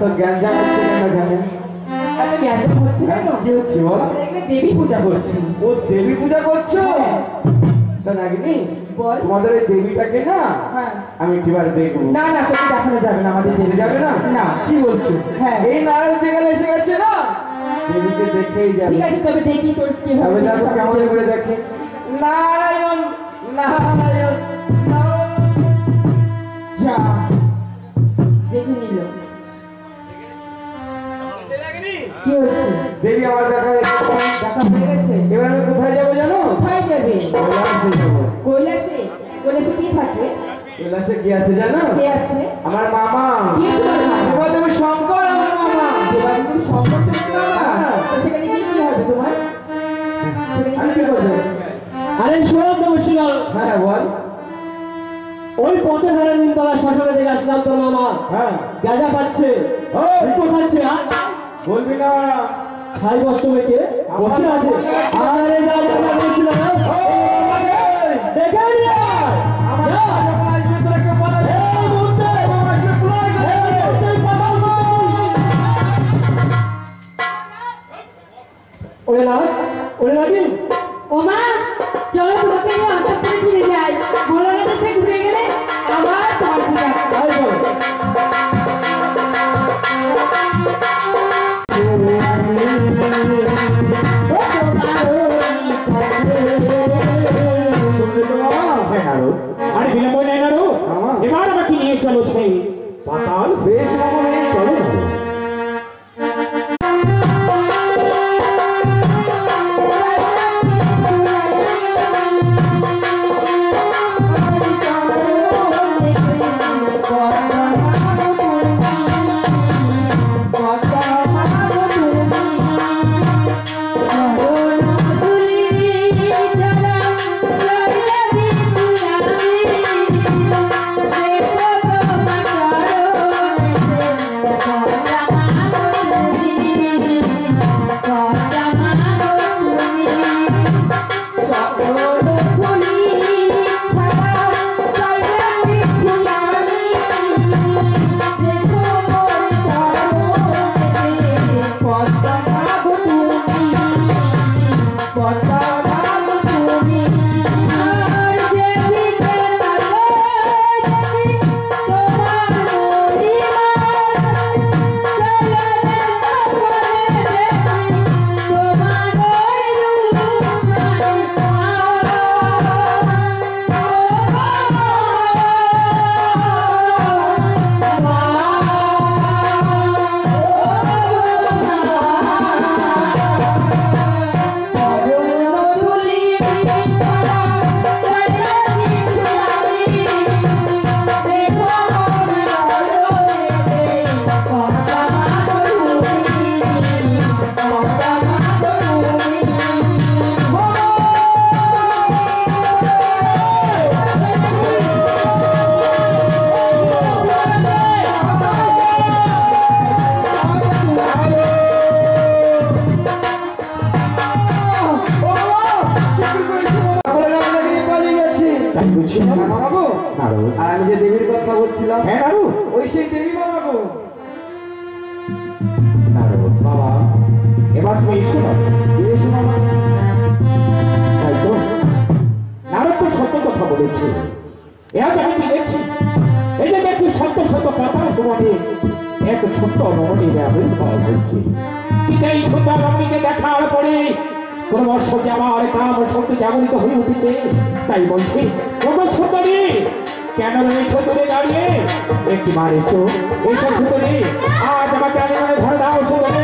এত জ্ঞানজাম হচ্ছে কেন জানেন? এত জ্ঞানজাম হচ্ছে কেন? কি হচ্ছে বল? আমরা এখানে দেবী পূজা করছি। ও দেবী পূজা করছো? নাগিনী বল। তোমাদের এই দেবীটাকে না আমি একবার দেখবো। না না, তোকে দেখানো যাবে না, আমাদের দেবী যাবে না। না। কি বলছো? হ্যাঁ, এই নারায়ণ যেখানে এসে গেছে না, দেবীকে দেখেই যাবে। ঠিক আছে, তবে দেখি তোর কিভাবে দেখো, কেমন করে দেখে। নারায়ণ নারায়ণ যা দেখে নিল। কি হচ্ছে? দেবী আমার দেখা হয়ে গেছে। এবার আমি কোথায় যাবো জানো? কোথায় যাবে? কৈলাসে। কৈলাসে কি থাকে? কৈলাসে কি আছে জানো? কে আছে? আমার মামা। কে তোমার মামা? দেবাদেব শঙ্কর আমার মামা। দেবাদেব শঙ্কর তোমার মামা? তো সেখানে কি হবে তোমার? সেখানে কি করবে? আরে শোনো নমস্কার। হ্যাঁ বল। ওই পথে ধরে নিমতলা শ্মশানে থেকে আসলাম তোর মামা। হ্যাঁ গাঁজা পাচ্ছে, রিপো খাচ্ছে। বলবি না। ছাই বস্ত্র মেখে বসে আছে। আরে গাঁজা বলছিল না, দেখে নিয়ে ওরে না, ওরে নাকি ও মা, চলো তোমাকে নিয়ে অন্তঃপুরে ফিরে যাই। বলো না তো, সে ঘুরে গেলে আবার তোমার পূজা। তাই বলো। আরে বিলম্ব নেই না, এবার আমাকে নিয়ে চলো সেই পাতাল। বেশ মামা, চলো না। আর আমি যে দেবীর কথা বলছিলাম, হ্যাঁ নারু, ওই সেই দেবী মামা গো। নারু বাবা, এবার তুমি এসো না। এসো মামা। তাই তো নারদ তো সত্য কথা বলেছে। আজ আমি কি দেখছি, এই যে দেখছি সত্য সত্য পাতাল তোমাকে এক ছোট্ট রমণীর আবির্ভাব হয়েছে। কিন্তু এই সুন্দর রমণীকে দেখার পরে ক্রমশ যে আমার কাম শক্তি জাগরিত হয়ে উঠেছে। তাই বলছি, ওগো সুন্দরী, কেন রয়েছ দূরে দাঁড়িয়ে? একটি বার এসো, এসো সুন্দরী, আজ আমাকে আলিঙ্গনে ধরে দাও সুন্দরী।